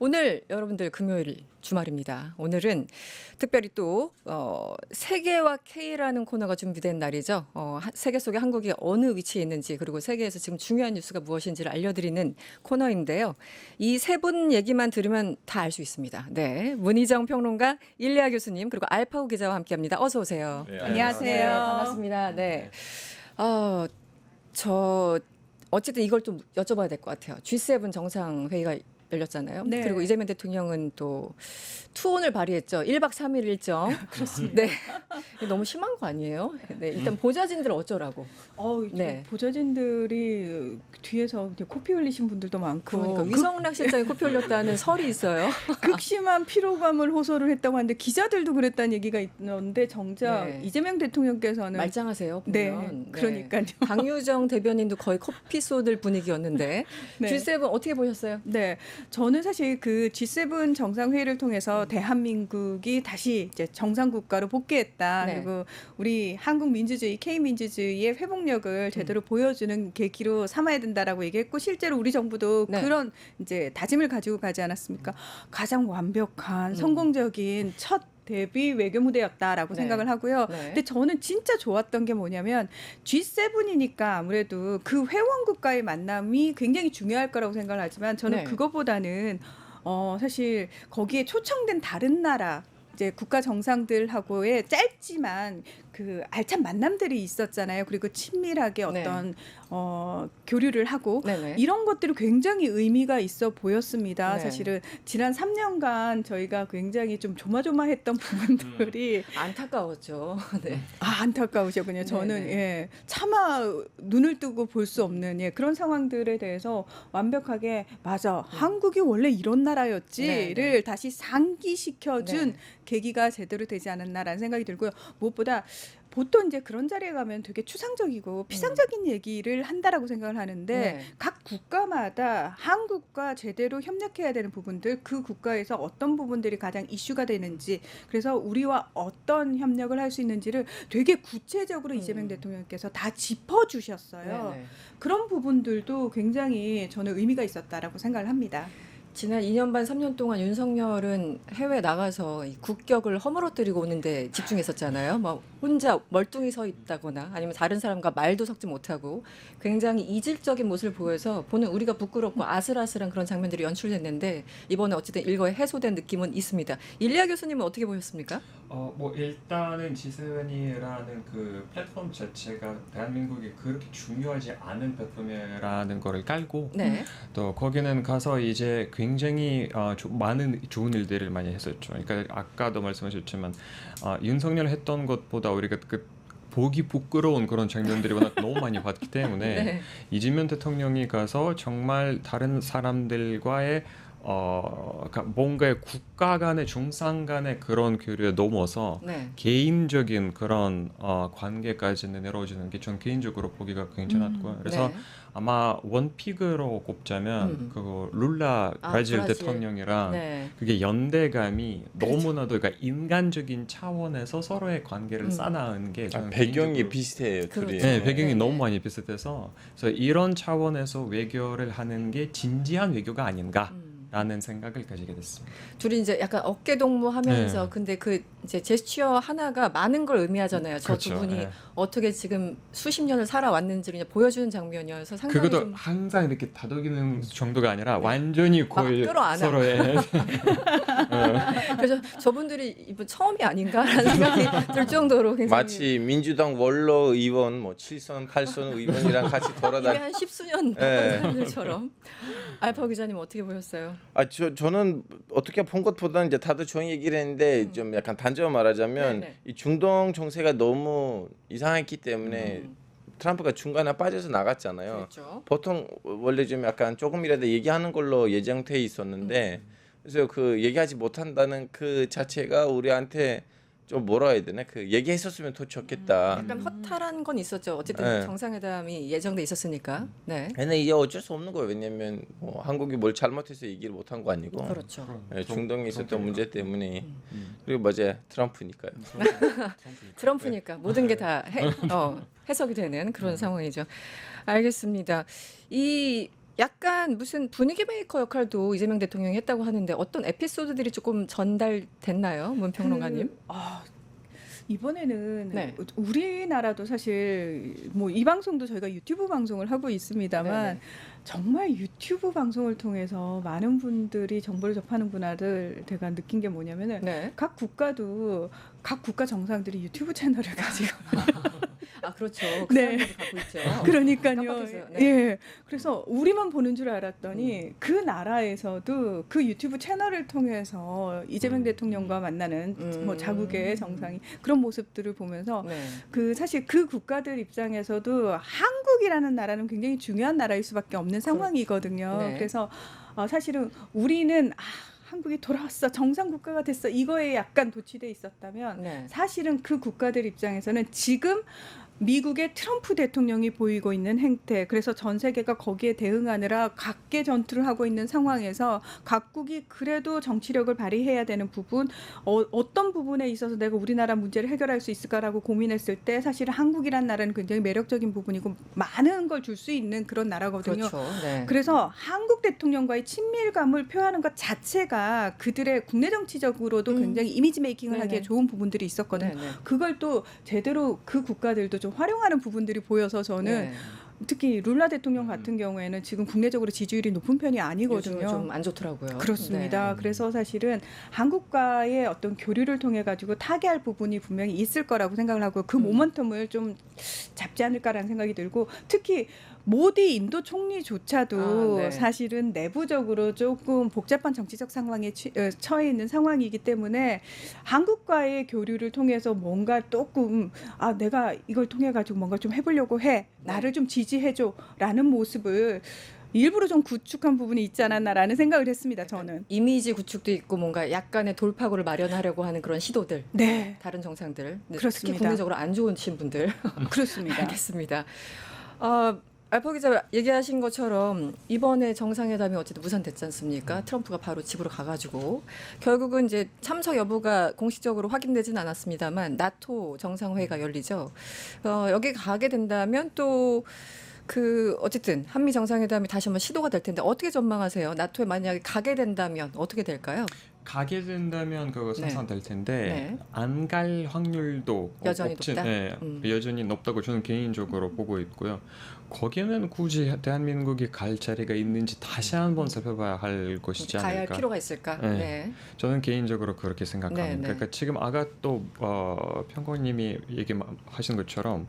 오늘 여러분들 금요일 주말입니다. 오늘은 특별히 또 세계와 K라는 코너가 준비된 날이죠. 세계 속에 한국이 어느 위치에 있는지 그리고 세계에서 지금 중요한 뉴스가 무엇인지를 알려드리는 코너인데요. 이 세 분 얘기만 들으면 다 알 수 있습니다. 네, 문희정 평론가, 일리아 교수님 그리고 알파고 기자와 함께합니다. 어서 오세요. 네, 안녕하세요. 네, 반갑습니다. 네, 저 어쨌든 이걸 좀 여쭤봐야 될 것 같아요. G7 정상회의가 열렸잖아요. 네. 그리고 이재명 대통령은 또 투혼을 발휘했죠. 1박 3일 일정. 그렇습니다. 네. 너무 심한 거 아니에요? 네. 일단 보좌진들 어쩌라고. 네. 보좌진들이 뒤에서 이제 코피 흘리신 분들도 많고 그러니까 위성락 실장이 코피 흘렸다는 설이 있어요. 극심한 피로감을 호소를 했다고 하는데 기자들도 그랬다는 얘기가 있는데 정작 네. 이재명 대통령께서는 말짱하세요. 네, 보면. 그러니까요. 강유정 대변인도 거의 커피 쏟을 분위기였는데 네. G7 어떻게 보셨어요? 네, 저는 사실 그 G7 정상회의를 통해서 대한민국이 다시 이제 정상국가로 복귀했다. 네. 그리고 우리 한국 민주주의, K 민주주의의 회복력을 제대로 보여주는 계기로 삼아야 된다라고 얘기했고 실제로 우리 정부도 네. 그런 이제 다짐을 가지고 가지 않았습니까? 가장 완벽한 성공적인 첫 대비 외교 무대였다라고 네. 생각을 하고요. 네. 근데 저는 진짜 좋았던 게 뭐냐면 G7이니까 아무래도 그 회원국과의 만남이 굉장히 중요할 거라고 생각을 하지만 저는 네. 그것보다는 사실 거기에 초청된 다른 나라 이제 국가 정상들하고의 짧지만 그 알찬 만남들이 있었잖아요. 그리고 친밀하게 어떤 교류를 하고 네네. 이런 것들이 굉장히 의미가 있어 보였습니다. 네. 사실은 지난 3년간 저희가 굉장히 좀 조마조마했던 부분들이 안타까웠죠. 네. 안타까우셨군요. 저는 네네. 예, 차마 눈을 뜨고 볼 수 없는 그런 상황들에 대해서 완벽하게 맞아. 한국이 원래 이런 나라였지를 네네. 다시 상기시켜준 네. 계기가 제대로 되지 않았나라는 생각이 들고요. 무엇보다 보통 이제 그런 자리에 가면 되게 추상적이고 피상적인 얘기를 한다라고 생각을 하는데 네. 각 국가마다 한국과 제대로 협력해야 되는 부분들 그 국가에서 어떤 부분들이 가장 이슈가 되는지 그래서 우리와 어떤 협력을 할 수 있는지를 되게 구체적으로 이재명 대통령께서 다 짚어주셨어요. 네네. 그런 부분들도 굉장히 저는 의미가 있었다라고 생각을 합니다. 지난 2년 반 3년 동안 윤석열은 해외 나가서 이 국격을 허물어뜨리고 오는데 집중했었잖아요. 뭐 혼자 멀뚱히 서 있다거나 아니면 다른 사람과 말도 섞지 못하고 굉장히 이질적인 모습을 보여서 보는 우리가 부끄럽고 아슬아슬한 그런 장면들이 연출됐는데 이번에 어쨌든 일거에 해소된 느낌은 있습니다. 일리아 교수님은 어떻게 보셨습니까? 뭐 일단은 G7이라는 그 플랫폼 자체가 대한민국이 그렇게 중요하지 않은 플랫폼이라는 거를 깔고 네. 또 거기는 가서 이제 굉장히 많은 좋은 일들을 많이 했었죠. 그러니까 아까도 말씀하셨지만 윤석열 했던 것보다 우리가 그 보기 부끄러운 그런 장면들이 워낙 너무 많이 봤기 때문에 네. 이재명 대통령이 가서 정말 다른 사람들과의 그러니까 뭔가의 국가 간의 중상 간의 그런 교류에 넘어서 네. 개인적인 그런 관계까지는 이루어지는 게 전 개인적으로 보기가 괜찮았고요. 그래서 네. 아마 원픽으로 꼽자면 그거 룰라 브라질 브라질. 대통령이랑 네. 그게 연대감이 너무나도 그러니까 인간적인 차원에서 서로의 관계를 쌓아나가는 게 저는 배경이 개인적으로 비슷해요, 그렇죠. 둘이. 네, 배경이 네, 너무 네. 많이 비슷해서 그래서 이런 차원에서 외교를 하는 게 진지한 외교가 아닌가라는 생각을 가지게 됐습니다. 둘이 이제 약간 어깨 동무하면서 네. 근데 그 이제 제스처 하나가 많은 걸 의미하잖아요. 저 두 그렇죠. 분이 네. 어떻게 지금 수십 년을 살아왔는지를 이제 보여주는 장면이어서 상당히 그것도 좀 항상 이렇게 다독이는 정도가 아니라 완전히 거의 끌어안아. 서로의 그래서 저분들이 이번 처음이 아닌가라는 생각이 들 정도로 굉장히 마치 민주당 원로 의원 뭐 7선, 8선 의원이랑 같이 이게 돌아다니. 한 10수년 네. 사람들처럼 알파 기자님 어떻게 보셨어요? 저는 어떻게 본 것보다는 이제 다들 좋은 얘기를 했는데 좀 약간 단정을 말하자면 네네. 이 중동 정세가 너무 이상했기 때문에 트럼프가 중간에 빠져서 나갔잖아요. 그렇죠. 보통 원래 좀 약간 조금이라도 얘기하는 걸로 예정돼 있었는데 그래서 그 얘기하지 못한다는 그 자체가 우리한테 좀 뭐라 해야 되나 그 얘기했었으면 더 좋겠다. 약간 허탈한 건 있었죠. 어쨌든 네. 정상회담이 예정돼 있었으니까. 네. 근데 이게 어쩔 수 없는 거예요. 왜냐면 뭐 한국이 뭘 잘못해서 얘기를 못한 거 아니고 그렇죠. 중동에 있었던 문제 때문에 그리고 맞아요 트럼프니까요. 트럼프니까 모든 게 다 해석이 되는 그런 상황이죠. 알겠습니다. 이 약간 무슨 분위기 메이커 역할도 이재명 대통령이 했다고 하는데 어떤 에피소드들이 조금 전달됐나요, 문평론가님? 이번에는 네. 우리나라도 사실 뭐 이 방송도 저희가 유튜브 방송을 하고 있습니다만 네네. 정말 유튜브 방송을 통해서 많은 분들이 정보를 접하는구나를 제가 느낀 게 뭐냐면은 네. 각 국가도 각 국가 정상들이 유튜브 채널을 가지고 아 그렇죠. 그 네. 사람들이 갖고 있죠. 그러니까요. 깜빡했어요. 네. 예. 그래서 우리만 보는 줄 알았더니 그 나라에서도 그 유튜브 채널을 통해서 이재명 대통령과 만나는 뭐 자국의 정상이 그런 모습들을 보면서 네. 그 사실 그 국가들 입장에서도 한국이라는 나라는 굉장히 중요한 나라일 수밖에 없는 상황이거든요. 네. 그래서 사실은 우리는 한국이 돌아왔어 정상 국가가 됐어 이거에 약간 도취돼 있었다면 네. 사실은 그 국가들 입장에서는 지금 미국의 트럼프 대통령이 보이고 있는 행태, 그래서 전 세계가 거기에 대응하느라 각계 전투를 하고 있는 상황에서 각국이 그래도 정치력을 발휘해야 되는 부분, 어떤 부분에 있어서 내가 우리나라 문제를 해결할 수 있을까라고 고민했을 때 사실 한국이란 나라는 굉장히 매력적인 부분이고 많은 걸 줄 수 있는 그런 나라거든요. 그렇죠. 네. 그래서 한국 대통령과의 친밀감을 표하는 것 자체가 그들의 국내 정치적으로도 굉장히 이미지 메이킹을 네네. 하기에 좋은 부분들이 있었거든요. 네, 네. 그걸 또 제대로 그 국가들도 좀 활용하는 부분들이 보여서 저는 네. 특히 룰라 대통령 같은 경우에는 지금 국내적으로 지지율이 높은 편이 아니거든요. 좀 안 좋더라고요. 그렇습니다. 네. 그래서 사실은 한국과의 어떤 교류를 통해 가지고 타개할 부분이 분명히 있을 거라고 생각을 하고 그 모멘텀을 좀 잡지 않을까라는 생각이 들고 특히 모디 인도 총리조차도 네. 사실은 내부적으로 조금 복잡한 정치적 상황에 처해 있는 상황이기 때문에 한국과의 교류를 통해서 뭔가 조금 내가 이걸 통해 가지고 뭔가 좀 해보려고 해 나를 좀 지지해줘라는 모습을 일부러 좀 구축한 부분이 있지 않았나라는 생각을 했습니다. 저는. 이미지 구축도 있고 뭔가 약간의 돌파구를 마련하려고 하는 그런 시도들. 네, 다른 정상들. 네, 그렇습니다. 특히 국내적으로 안 좋으신 분들. 그렇습니다. 알겠습니다. 알파 기자 얘기하신 것처럼 이번에 정상회담이 어쨌든 무산됐지 않습니까? 트럼프가 바로 집으로 가가지고 결국은 이제 참석 여부가 공식적으로 확인되진 않았습니다만 나토 정상회의가 열리죠. 여기 가게 된다면 또 어쨌든 한미 정상회담이 다시 한번 시도가 될 텐데 어떻게 전망하세요? 나토에 만약에 가게 된다면 어떻게 될까요? 가게 된다면 그거 네. 상상될 텐데 네. 안 갈 확률도 여전히 높다? 네, 여전히 높다고 저는 개인적으로 보고 있고요. 거기는 굳이 대한민국이 갈 자리가 있는지 다시 한번 살펴봐야 할 것이지 가야 할 않을까. 필요가 있을까? 네. 네. 저는 개인적으로 그렇게 생각합니다. 네, 네. 그러니까 지금 아까 또 평론님이 얘기하신 것처럼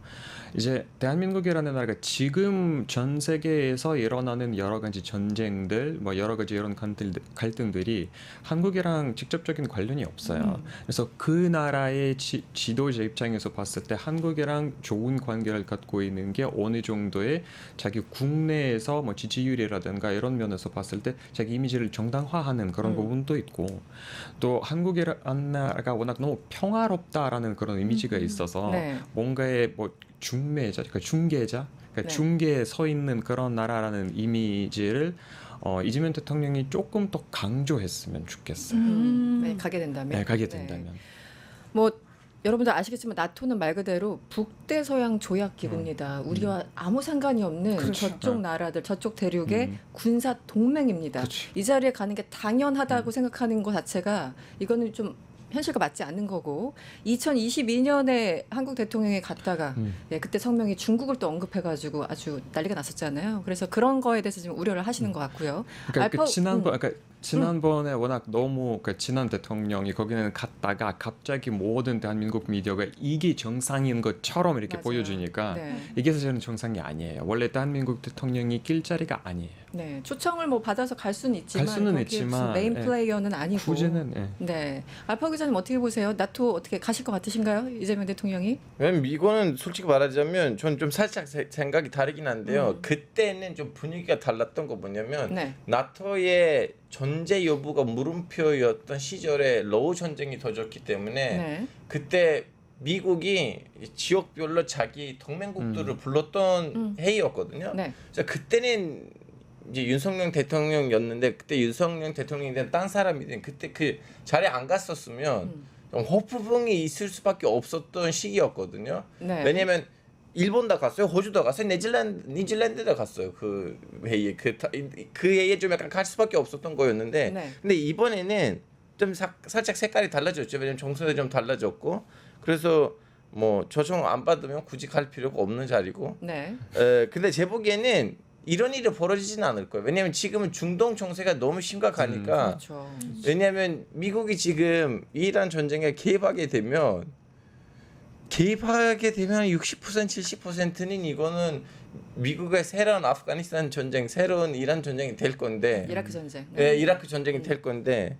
이제 대한민국이라는 나라가 지금 전 세계에서 일어나는 여러 가지 전쟁들, 뭐 여러 가지 이런 갈등들이 한국이랑 직접적인 관련이 없어요. 그래서 그 나라의 지도자 입장에서 봤을 때 한국이랑 좋은 관계를 갖고 있는 게 어느 정도의 자기 국내에서 뭐 지지율이라든가 이런 면에서 봤을 때 자기 이미지를 정당화하는 그런 부분도 있고 또 한국이라는 나라가 워낙 너무 평화롭다라는 그런 이미지가 있어서 네. 뭔가의 뭐 중매자, 그러니까 중개자, 그러니까 네. 중개에 서 있는 그런 나라라는 이미지를 이재명 대통령이 조금 더 강조했으면 좋겠어요. 네, 가게 된다면. 네, 가게 된다면. 뭐 여러분들 아시겠지만 나토는 말 그대로 북대서양 조약 기구입니다. 우리와 아무 상관이 없는 그렇죠. 저쪽 나라들, 저쪽 대륙의 군사 동맹입니다. 그치. 이 자리에 가는 게 당연하다고 생각하는 것 자체가 이거는 좀 현실과 맞지 않는 거고 2022년에 한국 대통령이 갔다가 그때 성명이 중국을 또 언급해가지고 아주 난리가 났었잖아요. 그래서 그런 거에 대해서 지금 우려를 하시는 것 같고요. 그러니까 지난번에 워낙 너무 지난 대통령이 거기는 갔다가 갑자기 모든 대한민국 미디어가 이게 정상인 것처럼 이렇게 맞아요. 보여주니까 네. 이게 사실은 정상이 아니에요. 원래 대한민국 대통령이 낄 자리가 아니에요. 네, 초청을 뭐 받아서 갈 수는 있지만 갈 수는 거기에 있지만, 무슨 메인 예. 플레이어는 아니고. 굳이는 네, 알파 기자님 어떻게 보세요? 나토 어떻게 가실 것 같으신가요? 이재명 대통령이? 왜냐면 이거는 솔직히 말하자면 전 좀 살짝 생각이 다르긴 한데요. 그때는 좀 분위기가 달랐던 거 뭐냐면 네. 나토의 존재 여부가 물음표였던 시절에 러우 전쟁이 터졌기 때문에 네. 그때 미국이 지역별로 자기 동맹국들을 불렀던 회의였거든요. 네. 그래서 그때는 이제 윤석열 대통령이었는데 그때 윤석열 대통령이든 딴 사람이든 그때 그 자리에 안 갔었으면 좀 호프병이 있을 수밖에 없었던 시기였거든요. 네. 왜냐면 일본도 갔어요, 호주도 갔어요, 뉴질랜드도 갔어요. 그 회의에 그 회의에 좀 약간 갈 수밖에 없었던 거였는데, 네. 근데 이번에는 좀 살짝 색깔이 달라졌죠. 왜냐면 정서도 좀 달라졌고, 그래서 뭐 초청 안 받으면 굳이 갈 필요가 없는 자리고. 네. 근데 제 보기에는 이런 일이 벌어지지는 않을 거예요. 왜냐하면 지금은 중동 정세가 너무 심각하니까. 그렇죠. 왜냐하면 미국이 지금 이란 전쟁에 개입하게 되면 60% 70%는 이거는 미국의 새로운 아프가니스탄 전쟁, 새로운 이란 전쟁이 될 건데, 이라크 전쟁. 네, 이라크 전쟁이 될 건데,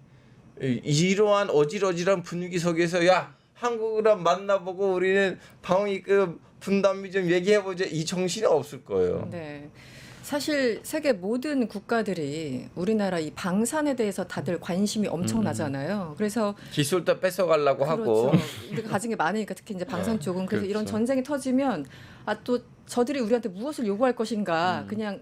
이러한 어질어질한 분위기 속에서 야 한국이랑 만나보고 우리는 방위급 분담비 좀 얘기해보자, 이 정신이 없을 거예요. 네. 사실 세계 모든 국가들이 우리나라 이 방산에 대해서 다들 관심이 엄청나잖아요. 그래서 기술도 뺏어가려고 하고. 그렇죠. 우리가 가진 게 많으니까 특히 이제 방산 쪽은 그래서 이런 그렇죠. 전쟁이 터지면 또 저들이 우리한테 무엇을 요구할 것인가 그냥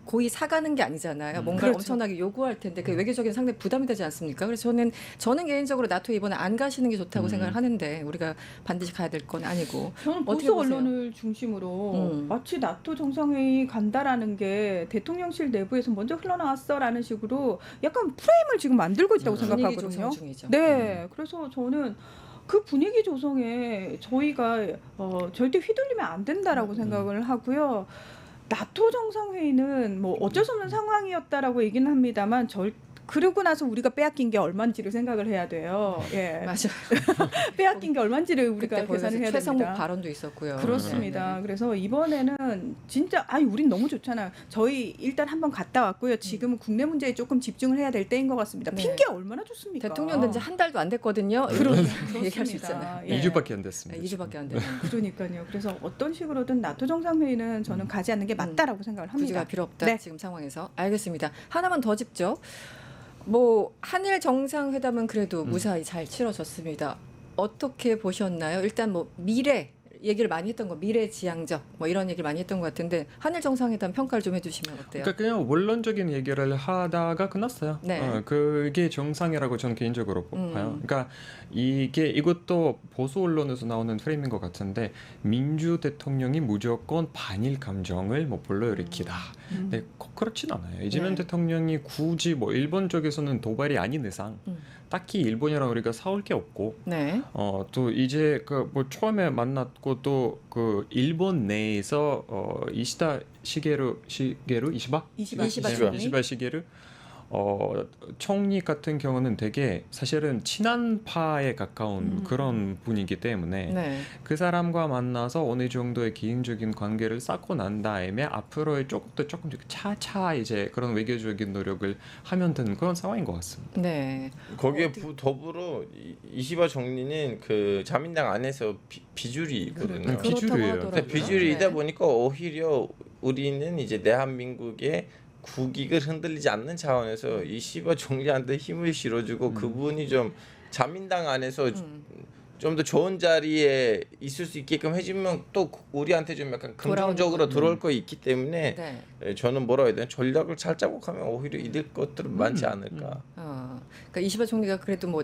고이 사가는 게 아니잖아요. 뭔가 그렇죠. 엄청나게 요구할 텐데 그 외교적인 상당히 부담이 되지 않습니까? 그래서 저는 개인적으로 나토에 이번에 안 가시는 게 좋다고 생각을 하는데 우리가 반드시 가야 될 건 아니고. 저는 어떻게 보수 보세요? 언론을 중심으로 마치 나토 정상회의 간다라는 게 대통령실 내부에서 먼저 흘러나왔어라는 식으로 약간 프레임을 지금 만들고 있다고 분위기 생각하거든요. 조성 중이죠. 네, 그래서 저는 그 분위기 조성에 저희가 절대 휘둘리면 안 된다라고 생각을 하고요. 나토 정상회의는 뭐 어쩔 수 없는 상황이었다라고 얘기는 합니다만 그러고 나서 우리가 빼앗긴 게 얼마인지를 생각을 해야 돼요. 예, 맞아요. 빼앗긴 게 얼마인지를 우리가 그때 계산을 해야 최성목 됩니다. 발언도 있었고요. 그렇습니다. 네. 그래서 이번에는 진짜 우린 너무 좋잖아요. 저희 일단 한번 갔다 왔고요. 지금은 국내 문제에 조금 집중을 해야 될 때인 것 같습니다. 네. 핑계 얼마나 좋습니까? 대통령 된 지 한 달도 안 됐거든요. 얘기할 수 있잖아요. 예. 2주밖에 안 됐습니다. 2주밖에 안 됐는데. 그러니까요. 그래서 어떤 식으로든 나토 정상회의는 저는 가지 않는 게 맞다라고 생각을 굳이 합니다. 갈 필요 없다. 네. 지금 상황에서. 알겠습니다. 하나만 더 짚죠. 뭐 한일 정상회담은 그래도 무사히 잘 치러졌습니다. 어떻게 보셨나요? 일단 뭐 미래 얘기를 많이 했던 거 미래지향적 뭐 이런 얘기를 많이 했던 것 같은데 한일 정상회담 평가를 좀 해주시면 어때요? 그러니까 그냥 원론적인 얘기를 하다가 끝났어요. 네. 그게 정상이라고 저는 개인적으로 봐요. 그러니까 이것도 보수 언론에서 나오는 프레임인 것 같은데 민주 대통령이 무조건 반일 감정을 뭐 불러일으키다. 근데 꼭 그렇진 않아요. 이재명 네. 대통령이 굳이 뭐 일본 쪽에서는 도발이 아닌 이상 딱히 일본이랑 우리가 싸울 게 없고 네. 또 이제 그 뭐 처음에 만났고 또 그 일본 내에서 이시다 시게루 이시바 이시바 시게루 총리 같은 경우는 되게 사실은 친한파에 가까운 그런 분이기 때문에 네. 그 사람과 만나서 어느 정도의 개인적인 관계를 쌓고 난 다음에 앞으로의 조금 차차 이제 그런 외교적인 노력을 하면 되는 그런 상황인 것 같습니다. 네. 거기에 더불어 이시바 총리는 그 자민당 안에서 비주류이거든요. 그렇죠. 비주류예요. 그렇다고 하더라고요. 비주류이다 네. 보니까 오히려 우리는 이제 대한민국의 국익을 흔들리지 않는 차원에서 이시바 총리한테 힘을 실어주고 그분이 좀 자민당 안에서 좀 더 좋은 자리에 있을 수 있게끔 해주면 또 우리한테 좀 약간 긍정적으로 들어올 거 있기 때문에 네. 저는 뭐라고 해야 되나 전략을 잘 짜고 가면 오히려 이길 것들은 많지 않을까. 그러니까 이시바 총리가 그래도 뭐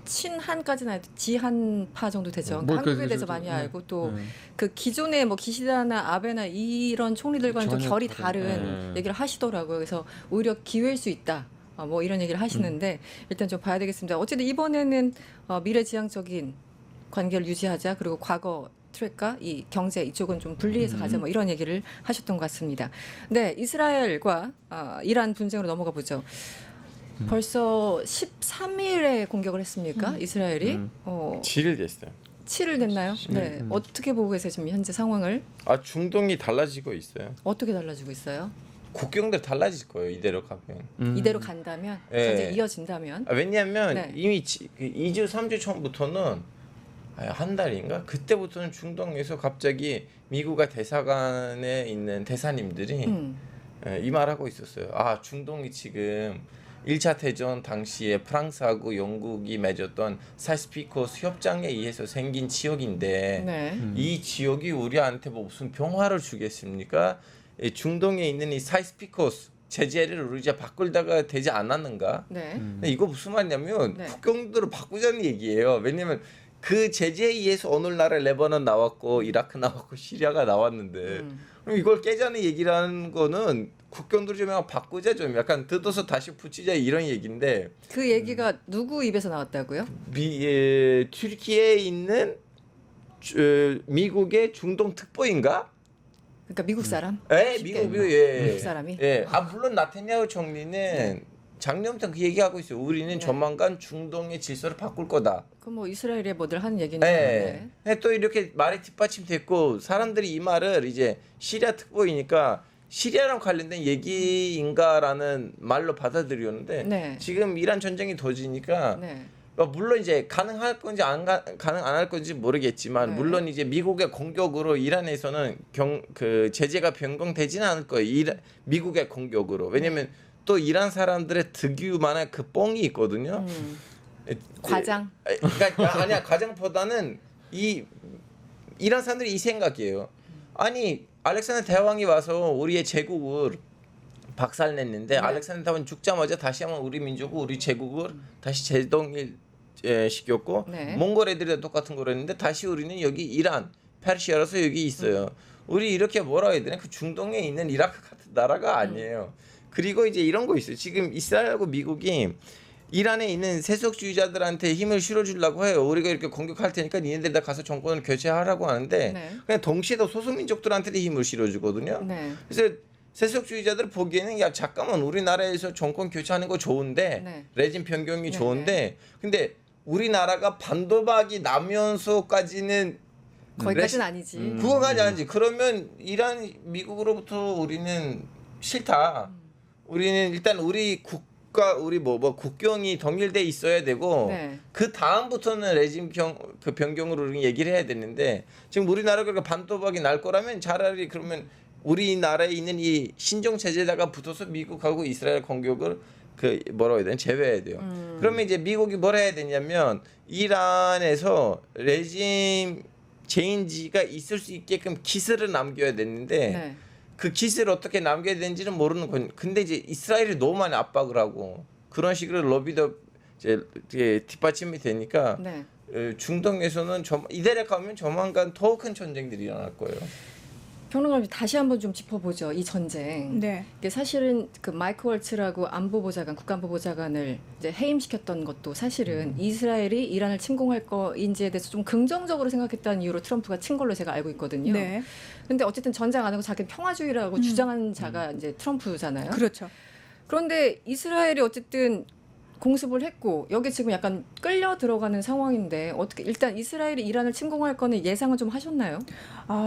친한까지는 아니고 지한파 정도 되죠. 뭐 한국에 그 대해서 정도, 많이 네. 알고 또 그 기존의 뭐 기시다나 아베나 이런 총리들과는 좀 전혀 결이 다른, 다른 네. 얘기를 하시더라고요. 그래서 오히려 기회일 수 있다. 뭐 이런 얘기를 하시는데 일단 좀 봐야 되겠습니다. 어쨌든 이번에는 미래지향적인 관계를 유지하자. 그리고 과거 트랙과 이 경제 이쪽은 좀 분리해서 가자. 뭐 이런 얘기를 하셨던 것 같습니다. 네, 이스라엘과 이란 분쟁으로 넘어가 보죠. 벌써 13일에 공격을 했습니까? 이스라엘이 7일 됐어요. 7일 됐나요? 네. 어떻게 보고 계세요? 지금 현재 상황을 중동이 달라지고 있어요. 어떻게 달라지고 있어요? 국경들 달라질 거예요. 이대로 가면. 이대로 간다면 예. 전쟁 이어진다면 왜냐하면 네. 이미 2주 3주 전부터는 한 달인가 그때부터는 중동에서 갑자기 미국과 대사관에 있는 대사님들이 이 말하고 있었어요. 중동이 지금 1차 대전 당시에 프랑스하고 영국이 맺었던 사이스피코스 협정에 의해서 생긴 지역인데 네. 이 지역이 우리한테 뭐 무슨 평화를 주겠습니까? 이 중동에 있는 이 사이스피코스 제재를 우리 이제 바꾸다가 되지 않았는가? 네. 근데 이거 무슨 말이냐면 네. 국경들을 바꾸자는 얘기예요. 왜냐면 그 제재에 의해서 오늘날의 레바논 나왔고 이라크 나왔고 시리아가 나왔는데 그럼 이걸 깨자는 얘기라는 거는 국경들을 좀 약간 바꾸자 좀 약간 뜯어서 다시 붙이자 이런 얘기인데 그 얘기가 누구 입에서 나왔다고요? 튀르키예에 있는 미국의 중동 특보인가? 그러니까 미국 사람? 예, 쉽게 미국 예. 미국 사람이? 예. 아 물론 나타냐후 총리는 작년부터 그 얘기하고 있어요. 우리는 네. 조만간 중동의 질서를 바꿀 거다. 그 뭐 이스라엘에 뭐들 하는 얘기니까. 네. 또 이렇게 말이 뒷받침됐고 사람들이 이 말을 이제 시리아 특보이니까 시리아랑 관련된 얘기인가라는 말로 받아들였는데 네. 지금 이란 전쟁이 터지니까 네. 물론 이제 가능할 건지 가능 안 할 건지 모르겠지만 네. 물론 이제 미국의 공격으로 이란에서는 그 제재가 변경되지는 않을 거예요. 미국의 공격으로. 왜냐면 또 이란 사람들의 특유만의 그 뻥이 있거든요. 과장. 그러니까 아니야 과장보다는 이란 사람들이 이 생각이에요. 아니 알렉산더 대왕이 와서 우리의 제국을 박살냈는데 네. 알렉산더 대왕 죽자마자 다시 한번 우리 민족을 우리 제국을 다시 재동일 시켰고 네. 몽골 애들이 똑같은 걸 했는데 다시 우리는 여기 이란 페르시아라서 여기 있어요. 우리 이렇게 뭐라 해야 되나 그 중동에 있는 이라크 같은 나라가 아니에요. 그리고 이제 이런 거 있어요. 지금 이스라엘하고 미국이 이란에 있는 세속주의자들한테 힘을 실어주려고 해요. 우리가 이렇게 공격할 테니까 니네들 다 가서 정권을 교체하라고 하는데 네. 그냥 동시에 또 소수민족들한테도 힘을 실어주거든요. 네. 그래서 세속주의자들 보기에는 야 잠깐만 우리나라에서 정권 교체하는 거 좋은데 네. 레짐 변경이 네, 좋은데 근데 우리나라가 반도박이 나면서까지는 거기까지는 아니지. 그거까지 아니지. 그러면 이란 미국으로부터 우리는 싫다. 우리는 일단 우리 우리 국경이 동일돼 있어야 되고 네. 그 다음부터는 레짐 그 변경으로 우리 얘기를 해야 되는데 지금 우리나라가 반도박이 날 거라면 차라리 그러면 우리나라에 있는 이 신종 체제에다가 붙어서 미국하고 이스라엘 공격을 그 뭐라고 해야 되나 제외해야 돼요. 그러면 이제 미국이 뭘 해야 되냐면 이란에서 레짐 체인지가 있을 수 있게끔 기술을 남겨야 되는데 네. 그 기술을 어떻게 남겨야 되는지는 모르는 건. 근데 이제 이스라엘이 너무 많이 압박을 하고 그런 식으로 로비도 이제 뒷받침이 되니까 네. 중동에서는 이대로 가면 조만간 더 큰 전쟁들이 일어날 거예요. 평론가님 다시 한번 좀 짚어보죠. 이 전쟁. 네. 이게 사실은 그 마이크 월츠라고 안보보좌관, 국가안보보좌관을 이제 해임시켰던 것도 사실은 이스라엘이 이란을 침공할 거인지에 대해서 좀 긍정적으로 생각했다는 이유로 트럼프가 친 걸로 제가 알고 있거든요. 네. 근데 어쨌든 전쟁 안 하고 자기는 평화주의라고 주장하는 자가 이제 트럼프잖아요. 그렇죠. 그런데 이스라엘이 어쨌든 공습을 했고 여기 지금 약간 끌려 들어가는 상황인데 어떻게 일단 이스라엘이 이란을 침공할 거는 예상은 좀 하셨나요?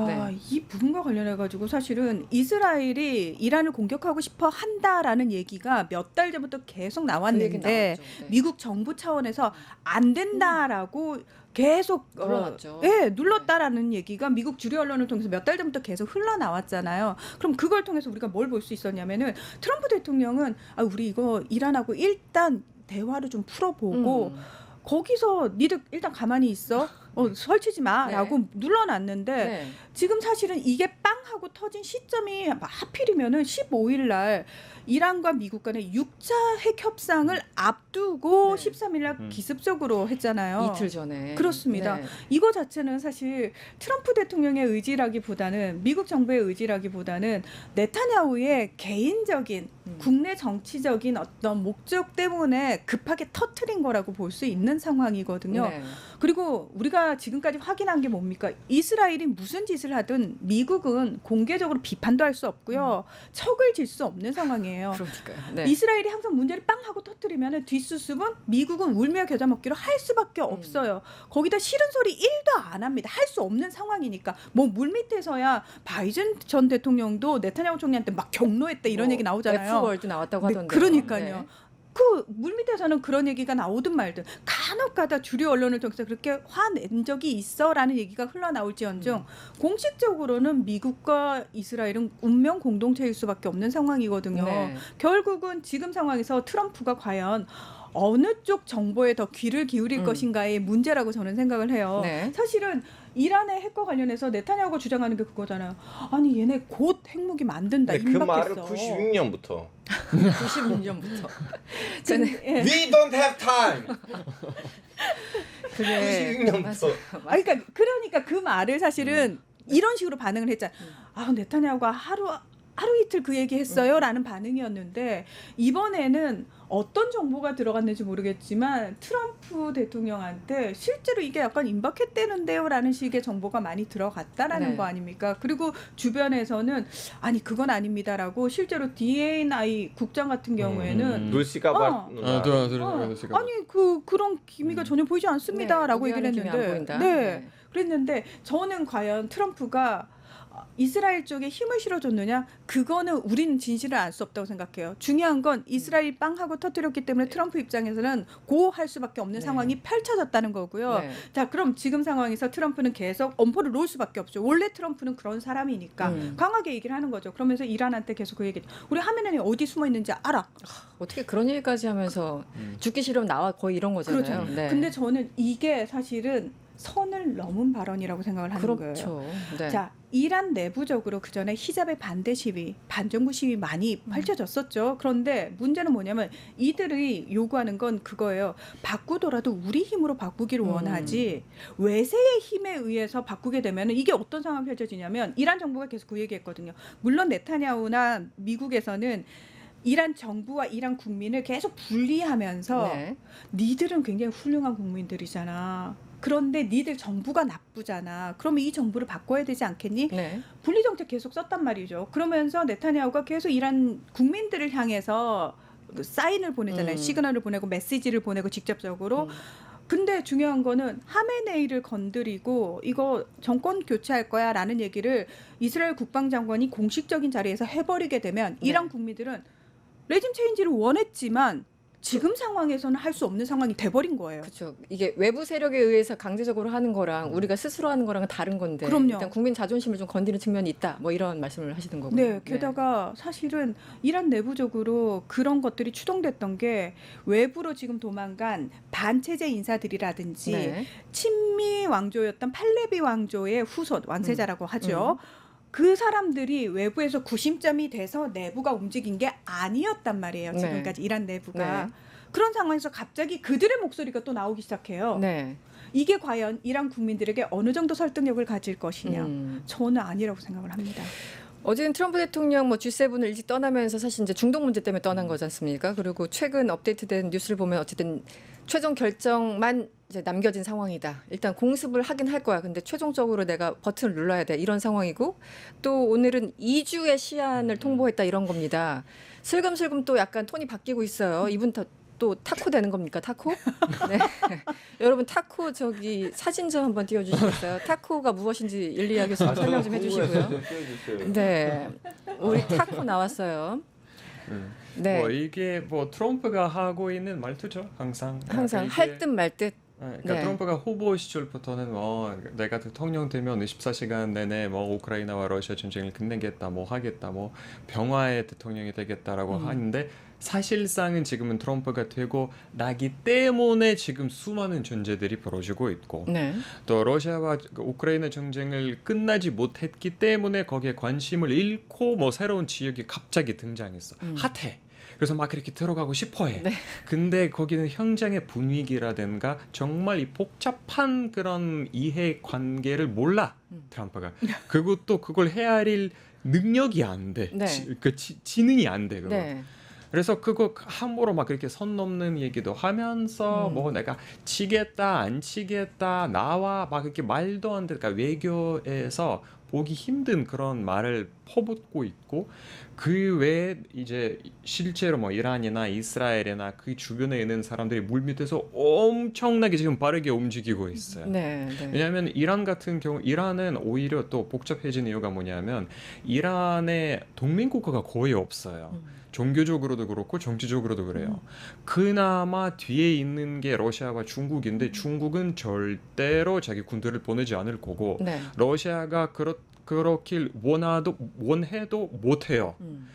네. 이 부분과 관련해 가지고 사실은 이스라엘이 이란을 공격하고 싶어 한다라는 얘기가 몇 달 전부터 계속 그 얘기 나왔는데 나왔죠. 네. 미국 정부 차원에서 안 된다라고 계속 눌러놨죠. 눌렀다라는 얘기가 미국 주류 언론을 통해서 몇 달 전부터 계속 흘러나왔잖아요. 그럼 그걸 통해서 우리가 뭘 볼 수 있었냐면은 트럼프 대통령은 우리 이거 이란하고 일단 대화를 좀 풀어보고 거기서 니들 일단 가만히 있어. 설치지 마라고 네. 눌러놨는데 네. 지금 사실은 이게 빵 하고 터진 시점이 하필이면은 15일 날 이란과 미국 간의 6차 핵 협상을 앞두고 네. 13일 날 기습적으로 했잖아요. 이틀 전에. 그렇습니다. 네. 이거 자체는 사실 트럼프 대통령의 의지라기보다는 미국 정부의 의지라기보다는 네타냐후의 개인적인 국내 정치적인 어떤 목적 때문에 급하게 터트린 거라고 볼 수 있는 상황이거든요. 네. 그리고 우리가 지금까지 확인한 게 뭡니까? 이스라엘이 무슨 짓을 하든 미국은 공개적으로 비판도 할 수 없고요. 척을 질 수 없는 상황이에요. 그러니까요. 네. 이스라엘이 항상 문제를 빵 하고 터뜨리면 뒷수습은 미국은 울며 겨자 먹기로 할 수밖에 없어요. 거기다 싫은 소리 1도 안 합니다. 할 수 없는 상황이니까. 뭐 물밑에서야 바이든 전 대통령도 네타냐후 총리한테 막 경로했다 이런 얘기 나오잖아요. F월드 나왔다고 네, 하던데요. 그러니까요. 네. 그 물밑에서는 그런 얘기가 나오든 말든 간혹가다 주류 언론을 통해서 그렇게 화낸 적이 있어라는 얘기가 흘러나올지언정 공식적으로는 미국과 이스라엘은 운명 공동체일 수밖에 없는 상황이거든요. 네. 결국은 지금 상황에서 트럼프가 과연 어느 쪽 정보에 더 귀를 기울일 것인가의 문제라고 저는 생각을 해요. 네. 사실은 이란의 핵과 관련해서 네타냐후가 주장하는 게 그거잖아요. 아니 얘네 곧 핵무기 만든다. 그 말을 임박했어. 96년부터 96년부터. 저는 예. We don't have time. 그게 96년부터 그러니까 그 말을 사실은 이런 식으로 반응을 했잖아. 아, 네타냐후가 하루 이틀 그 얘기했어요라는 반응이었는데 이번에는 어떤 정보가 들어갔는지 모르겠지만 트럼프 대통령한테 실제로 이게 약간 임박했대는데요라는 식의 정보가 많이 들어갔다라는 네. 거 아닙니까? 그리고 주변에서는 아니 그건 아닙니다라고 실제로 DNI 국장 같은 경우에는 루시가 아니 그런 기미가 전혀 보이지 않습니다라고 네, 얘기를 우려하는 기미 안 했는데 보인다. 네. 그랬는데 저는 과연 트럼프가 이스라엘 쪽에 힘을 실어줬느냐? 그거는 우리는 진실을 알 수 없다고 생각해요. 중요한 건 이스라엘 빵하고 터뜨렸기 때문에 트럼프 입장에서는 고할 수밖에 없는 네. 상황이 펼쳐졌다는 거고요. 네. 자, 그럼 지금 상황에서 트럼프는 계속 엄포를 놓을 수밖에 없죠. 원래 트럼프는 그런 사람이니까 강하게 얘기를 하는 거죠. 그러면서 이란한테 계속 그 얘기. 우리 하메네이 어디 숨어 있는지 알아. 어떻게 그런 얘기까지 하면서 죽기 싫으면 나와 거의 이런 거잖아요. 그렇죠. 네. 근데 저는 이게 사실은 선을 넘은 발언이라고 생각을 하는 거예요. 그렇죠. 네. 자, 이란 내부적으로 그 전에 히잡의 반대 시위, 반정부 시위 많이 펼쳐졌었죠. 그런데 문제는 뭐냐면 이들이 요구하는 건 그거예요. 바꾸더라도 우리 힘으로 바꾸기를 원하지 외세의 힘에 의해서 바꾸게 되면 이게 어떤 상황이 펼쳐지냐면 이란 정부가 계속 그 얘기했거든요. 물론 네타냐후나 미국에서는 이란 정부와 이란 국민을 계속 분리하면서 네. 니들은 굉장히 훌륭한 국민들이잖아. 그런데 니들 정부가 나쁘잖아. 그러면 이 정부를 바꿔야 되지 않겠니? 네. 분리 정책 계속 썼단 말이죠. 그러면서 네타냐후가 계속 이란 국민들을 향해서 그 사인을 보내잖아요. 시그널을 보내고 메시지를 보내고 직접적으로. 근데 중요한 거는 하메네이를 건드리고 이거 정권 교체할 거야라는 얘기를 이스라엘 국방장관이 공식적인 자리에서 해버리게 되면 이란 국민들은 레짐 체인지를 원했지만 지금 상황에서는 할 수 없는 상황이 돼버린 거예요. 그렇죠. 이게 외부 세력에 의해서 강제적으로 하는 거랑 우리가 스스로 하는 거랑은 다른 건데 그럼요. 일단 국민 자존심을 좀 건드리는 측면이 있다. 뭐 이런 말씀을 하시는 거고요. 네, 게다가 사실은 이란 내부적으로 그런 것들이 추동됐던 게 외부로 지금 도망간 반체제 인사들이라든지 네. 친미 왕조였던 팔레비 왕조의 후손, 왕세자라고 하죠. 그 사람들이 외부에서 구심점이 돼서 내부가 움직인 게 아니었단 말이에요. 지금까지 이란 내부가. 네. 그런 상황에서 갑자기 그들의 목소리가 또 나오기 시작해요. 네. 이게 과연 이란 국민들에게 어느 정도 설득력을 가질 것이냐. 저는 아니라고 생각을 합니다. 어제는 트럼프 대통령 뭐 G7을 일찍 떠나면서 사실 이제 중동 문제 때문에 떠난 거지 않습니까? 그리고 최근 업데이트된 뉴스를 보면 어쨌든 최종 결정만 이제 남겨진 상황이다. 일단 공습을 하긴 할 거야. 근데 최종적으로 내가 버튼을 눌러야 돼. 이런 상황이고 또 오늘은 2주의 시한을 통보했다 이런 겁니다. 슬금슬금 또 약간 톤이 바뀌고 있어요. 이분 또 타코 되는 겁니까? 타코? 네. 여러분 타코 저기 사진 좀 한번 띄워주시겠어요? 타코가 무엇인지 일리하게 좀 설명 좀 해주시고요. 네, 우리 타코 나왔어요. 네, 뭐 이게 뭐 트럼프가 하고 있는 말투죠. 항상 할 듯 말 듯. 그러니까 네. 트럼프가 후보 시절부터는 뭐 내가 대통령 되면 24시간 내내 뭐 우크라이나와 러시아 전쟁을 끝내겠다, 뭐 하겠다, 뭐 평화의 대통령이 되겠다라고 하는데 사실상은 지금은 트럼프가 되고 나기 때문에 지금 수많은 전제들이 벌어지고 있고 네, 또 러시아와 우크라이나 전쟁을 끝나지 못했기 때문에 거기에 관심을 잃고 뭐 새로운 지역이 갑자기 등장했어. 핫해. 그래서 막 이렇게 들어가고 싶어해. 네. 근데 거기는 현장의 분위기라든가 정말 이 복잡한 그런 이해 관계를 몰라 트럼프가. 그것도 그걸 헤아릴 능력이 안 돼. 네. 지능이 안 돼. 그거. 네, 그래서 그거 함부로 막 그렇게 선 넘는 얘기도 하면서 뭐 내가 치겠다 안 치겠다 나와 막 이렇게 말도 안 돼. 그러니까 외교에서 보기 힘든 그런 말을 퍼붓고 있고 그 외에 이제 실제로 뭐 이란이나 이스라엘이나 그 주변에 있는 사람들이 물밑에서 엄청나게 지금 빠르게 움직이고 있어요. 네, 네. 왜냐하면 이란 같은 경우 이란은 오히려 또 복잡해진 이유가 뭐냐면 이란의 동맹국가가 거의 없어요. 종교적으로도 그렇고 정치적으로도 그래요. 그나마 뒤에 있는 게 러시아와 중국인데 중국은 절대로 자기 군대를 보내지 않을 거고 네. 러시아가 그렇길 원해도 못해요.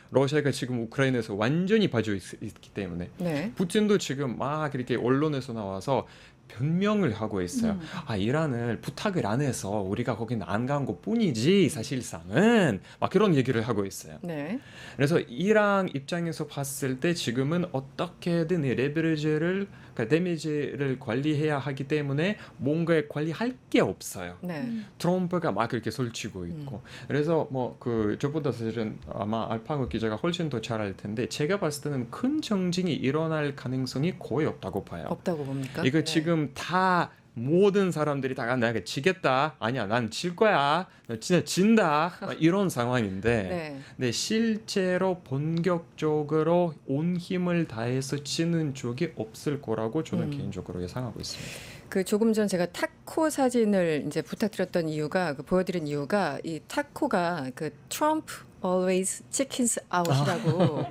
러시아가 지금 우크라이나에서 완전히 빠져 있기 때문에 네. 푸틴도 지금 막 이렇게 언론에서 나와서 변명을 하고 있어요. 아, 이란을 부탁을 안 해서 우리가 거긴 안 간 것뿐이지 사실상은 막 그런 얘기를 하고 있어요. 네. 그래서 이란 입장에서 봤을 때 지금은 어떻게든 이 레버리지를 그러니까 데미지를 관리해야 하기 때문에 뭔가에 관리할 게 없어요. 네. 트럼프가 막 이렇게 설치고 있고 그래서 뭐 그 저보다 사실은 아마 알파고 기자가 훨씬 더 잘 알 텐데 제가 봤을 때는 큰 정징이 일어날 가능성이 거의 없다고 봐요. 없다고 봅니까? 이거 네. 지금 다 모든 사람들이 다 내가 지겠다 아니야 난 질 거야 나 진짜 진다 막 이런 상황인데 네. 근데 실제로 본격적으로 온 힘을 다해서 치는 쪽이 없을 거라고 저는 개인적으로 예상하고 있습니다. 그 조금 전 제가 타코 사진을 이제 부탁드렸던 이유가 그 보여드린 이유가 이 타코가 그 트럼프 always chickens out이라고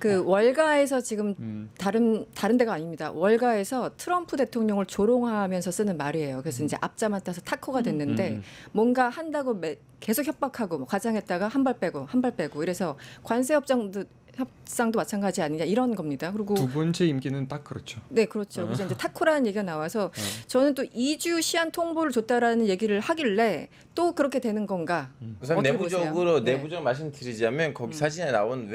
그 월가에서 지금 다른 데가 아닙니다. 월가에서 트럼프 대통령을 조롱하면서 쓰는 말이에요. 그래서 이제 앞자만 따서 타코가 됐는데 뭔가 한다고 계속 협박하고 뭐 과장했다가 한 발 빼고 이래서 관세 협상도 마찬가지 아니냐 이런 겁니다. 그리고 두 번째 임기는 딱 그렇죠. 네, 그렇죠. 그래서 이제 타코라는 얘기가 나와서 저는 또 2주 시한 통보를 줬다라는 얘기를 하기를 또 그렇게 되는 건가? 우선 어떻게 내부적으로 보세요? 네. 내부적 말씀드리자면 거기 사진에 나온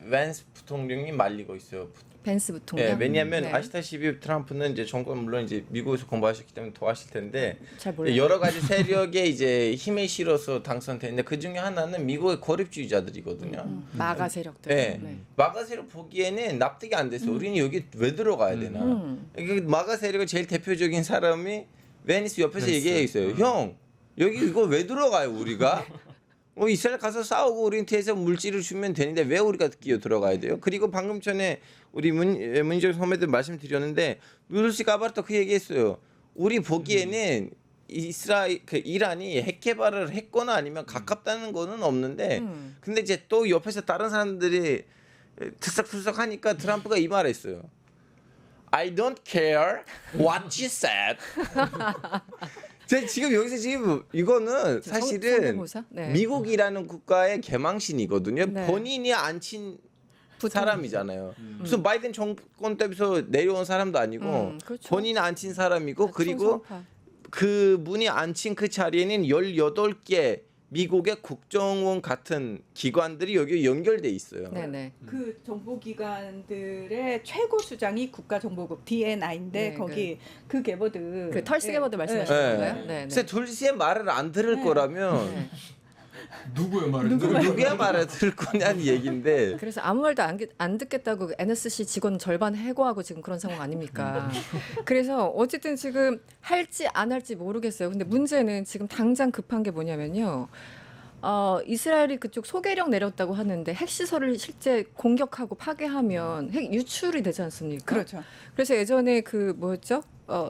웬스 부통령이 말리고 있어요. 벤스 부통령. 예, 왜냐하면 네. 아시다시피 트럼프는 이제 정권 물론 이제 미국에서 공부하셨기 때문에 더 아실 텐데 잘 몰라요. 여러 가지 세력에 이제 힘에 실어서 당선됐는데 그 중에 하나는 미국의 고립주의자들이거든요. 마가 세력들. 네. 네. 마가 세력 보기에는 납득이 안 돼서 우리는 여기 왜 들어가야 되나? 이게 마가 세력의 제일 대표적인 사람이 베니스 옆에서 얘기해 있어요. 형 여기 이거 왜 들어가요 우리가? 뭐 이스라엘 가서 싸우고 우리한테서 물질을 주면 되는데 왜 우리가 끼어 들어가야 돼요? 그리고 방금 전에 우리 문희정 선배들 말씀드렸는데 누르시 가바르도 그 얘기했어요. 우리 보기에는 이란이 핵 개발을 했거나 아니면 가깝다는 거는 없는데 근데 이제 또 옆에서 다른 사람들이 들썩들썩하니까 트럼프가 이 말했어요. I don't care what you said. 제가 지금 여기서 지금 이거는 사실은 성대모사? 네. 미국이라는 국가의 개망신이거든요. 네. 본인이 안 친 사람이잖아요. 무슨 바이든 정권 때부터 내려온 사람도 아니고 그렇죠. 본인이 안 친 사람이고 그리고 총선파. 그분이 앉힌 그 자리에는 18개 미국의 국정원 같은 기관들이 여기 연결돼 있어요. 네네. 그 정보기관들의 최고 수장이 국가정보국 DNI인데 네, 거기 그 개보드 그 털스 개보드 말씀하시는 네. 건가요? 네. 그래서 둘씨의 말을 안 들을 네. 거라면 네. 누구의 말을 누구의 말을 들을 거냐는 얘기인데 그래서 아무 말도 안 듣겠다고 NSC 직원 절반 해고하고 지금 그런 상황 아닙니까? 그래서 어쨌든 지금 할지 안 할지 모르겠어요. 근데 문제는 지금 당장 급한 게 뭐냐면요. 이스라엘이 그쪽 소개령 내렸다고 하는데 핵시설을 실제 공격하고 파괴하면 핵 유출이 되지 않습니까? 그렇죠. 그래서 예전에 그 뭐였죠?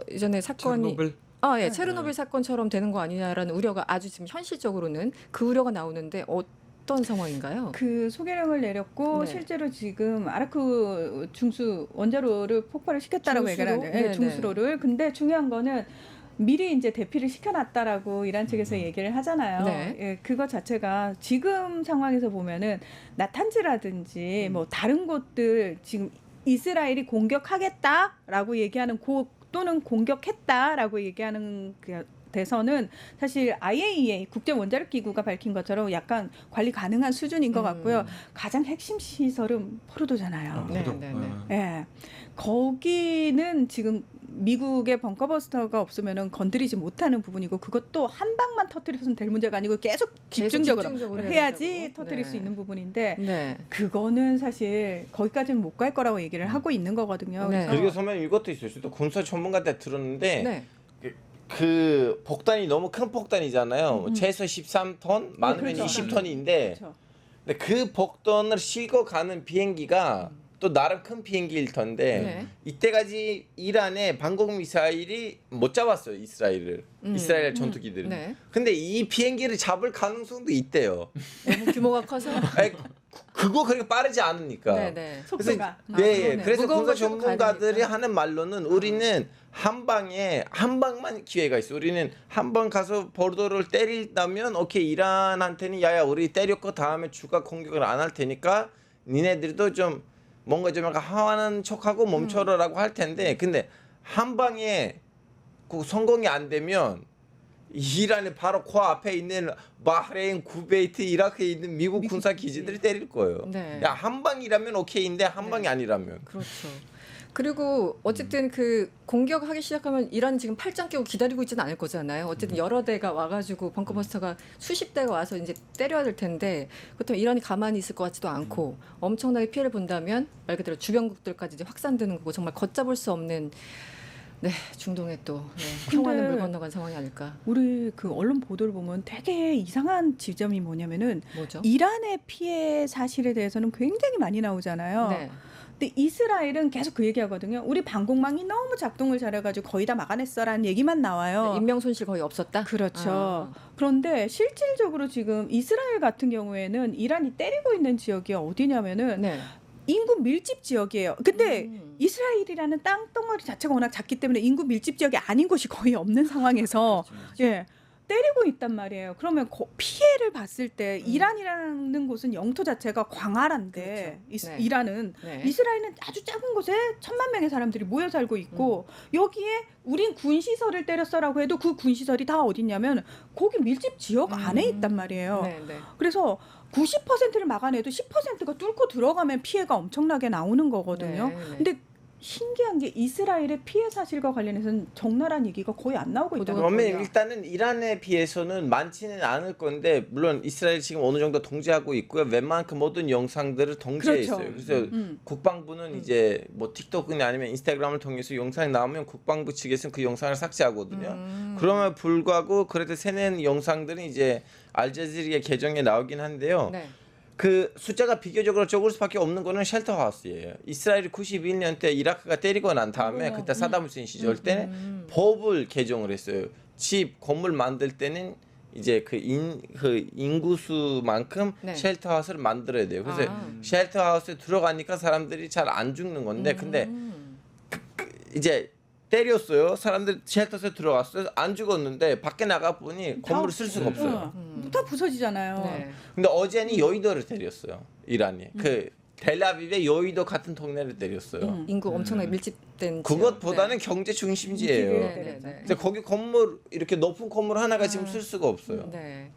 예전에 사건이 체르노빌 예, 체르노빌 사건처럼 되는 거 아니냐라는 우려가 아주 지금 현실적으로는 그 우려가 나오는데 어떤 상황인가요? 그 소개령을 내렸고 네. 실제로 지금 아라크 중수 원자로를 폭발을 시켰다라고 중수로? 얘기를 하는데 네네. 중수로를 근데 중요한 거는 미리 이제 대피를 시켜놨다라고 이란 측에서 얘기를 하잖아요. 네. 예, 그거 자체가 지금 상황에서 보면은 나탄즈라든지 뭐 다른 곳들 지금 이스라엘이 공격하겠다라고 얘기하는 또는 공격했다라고 얘기하는 그 대선은 사실 IAEA 국제 원자력 기구가 밝힌 것처럼 약간 관리 가능한 수준인 것 같고요. 가장 핵심 시설은 포르도잖아요. 네, 포도. 네, 네. 예. 거기는 지금 미국의 벙커버스터가 없으면은 건드리지 못하는 부분이고 그것도 한 방만 터뜨려서는 될 문제가 아니고 계속 집중적으로 집중적으로 해야지 해야 된다고? 터뜨릴 네. 수 있는 부분인데 네. 그거는 사실 거기까지는 못 갈 거라고 얘기를 하고 있는 거거든요. 네. 그리고 선배님 이것도 있어요. 또 군사 전문가한테 들었는데 네. 그 폭탄이 너무 큰 폭탄이잖아요. 최소 13톤, 많으면 그렇죠. 20톤인데 그렇죠. 근데 그 폭탄을 싣고 가는 비행기가 또 나름 큰 비행기일 텐데 네. 이때까지 이란의 방공 미사일이 못 잡았어요. 이스라엘 전투기들은. 네. 근데 이 비행기를 잡을 가능성도 있대요. 너무 규모가 커서. 아니, 그거 그렇게 빠르지 않으니까. 네, 네. 속도가. 네, 그러네요. 그래서 무거운 군사 거 싣고 전문가들이 가야 되니까. 하는 말로는 우리는 한 방만 기회가 있어. 우리는 한 번 가서 보르도를 때린다면 오케이 이란한테는 야야 우리 때렸고 다음에 추가 공격을 안 할 테니까 니네들도 좀 뭔가 좀 약간 하하는 척하고 멈춰라라고 할 텐데 근데 한 방에 그 성공이 안 되면 이란의 바로 코앞에 있는 바흐레인, 쿠베이트, 이라크에 있는 미국 군사 기지들이 때릴 거예요. 네. 야, 한 방이라면 오케이인데 한 방이 아니라면. 그렇죠. 그리고 어쨌든 그 공격하기 시작하면 이란 지금 팔짱 끼고 기다리고 있지는 않을 거잖아요. 어쨌든 여러 대가 와가지고 벙커버스터가 수십 대가 와서 이제 때려야 될 텐데 그렇다면 이란이 가만히 있을 것 같지도 않고 엄청나게 피해를 본다면 말 그대로 주변국들까지 이제 확산되는 거고 정말 걷잡을 수 없는 네 중동의 또 평화는 물 건너간 상황이 아닐까. 우리 그 언론 보도를 보면 되게 이상한 지점이 뭐냐면은 뭐죠? 이란의 피해 사실에 대해서는 굉장히 많이 나오잖아요. 네. 근데 이스라엘은 계속 그 얘기하거든요. 우리 방공망이 너무 작동을 잘해가지고 거의 다 막아냈어라는 얘기만 나와요. 인명 손실 거의 없었다. 그렇죠. 아. 그런데 실질적으로 지금 이스라엘 같은 경우에는 이란이 때리고 있는 지역이 어디냐면은 네. 인구 밀집 지역이에요. 근데 이스라엘이라는 땅덩어리 자체가 워낙 작기 때문에 인구 밀집 지역이 아닌 곳이 거의 없는 상황에서 예. 때리고 있단 말이에요. 그러면 피해를 봤을 때 이란이라는 곳은 영토 자체가 광활한데 그렇죠. 네. 이란은 네. 이스라엘은 아주 작은 곳에 1,000만 명의 사람들이 모여 살고 있고 여기에 우린 군시설을 때렸어라고 해도 그 군시설이 다 어딨냐면 거기 밀집 지역 안에 있단 말이에요. 네, 네. 그래서 90%를 막아내도 10%가 뚫고 들어가면 피해가 엄청나게 나오는 거거든요. 네, 네. 근데 신기한 게 이스라엘의 피해 사실과 관련해서는 적나라한 얘기가 거의 안 나오고 있다는 보도가 거예요. 그러면 일단은 이란에 비해서는 많지는 않을 건데 물론 이스라엘 지금 어느 정도 통제하고 있고요. 웬만큼 모든 영상들을 통제해 그렇죠. 있어요. 그래서 국방부는 이제 뭐 틱톡이나 아니면 인스타그램을 통해서 영상이 나오면 국방부 측에서는 그 영상을 삭제하거든요. 그러면 불구하고 그래도 새낸 영상들은 이제 알자지리의 계정에 나오긴 한데요. 네. 그 숫자가 비교적으로 적을 수밖에 없는 거는 쉘터 하우스예요. 이스라엘이 91년 때 이라크가 때리고 난 다음에 그때 사담 후세인 시절 때 법을 개정을 했어요. 집 건물 만들 때는 이제 그 인구수만큼 네. 쉘터 하우스를 만들어야 돼요. 그래서 아. 쉘터 하우스에 들어가니까 사람들이 잘 안 죽는 건데 근데 이제 때렸어요. 사람들 쉘터에 들어갔어요. 안 죽었는데 밖에 나가 보니 건물을 쓸 수가 없어요. 다 부서지잖아요. 네. 근데 어제는 여의도를 때렸어요. 이란이. 그 텔아비브의 여의도 같은 동네를 때렸어요. 인구 엄청나게 밀집된 그것보다는 지역. 경제 중심지예요. 네, 네, 네. 근데 거기 건물 이렇게 높은 건물 하나가 지금 쓸 수가 없어요. 네.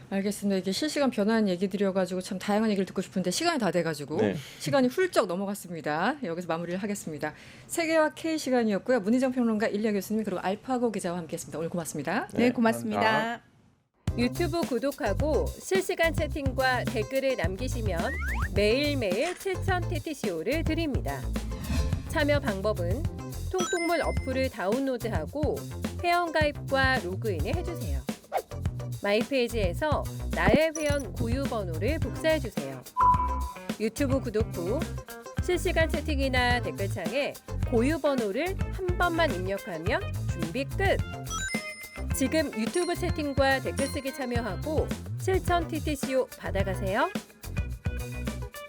알겠습니다. 이게 실시간 변화한 얘기들이어가지고 참 다양한 얘기를 듣고 싶은데 시간이 다 돼가지고 네. 시간이 훌쩍 넘어갔습니다. 여기서 마무리를 하겠습니다. 세계와 K 시간이었고요. 문희정 평론가 일리아 교수님 그리고 알파고 기자와 함께했습니다. 오늘 고맙습니다. 네, 고맙습니다. 유튜브 구독하고 실시간 채팅과 댓글을 남기시면 매일매일 7천 TTCO를 드립니다. 참여 방법은 통통물 어플을 다운로드하고 회원가입과 로그인을 해주세요. 마이페이지에서 나의 회원 고유 번호를 복사해주세요. 유튜브 구독 후 실시간 채팅이나 댓글창에 고유 번호를 한 번만 입력하면 준비 끝! 지금 유튜브 채팅과 댓글 쓰기 참여하고 실천 TTCO 받아가세요.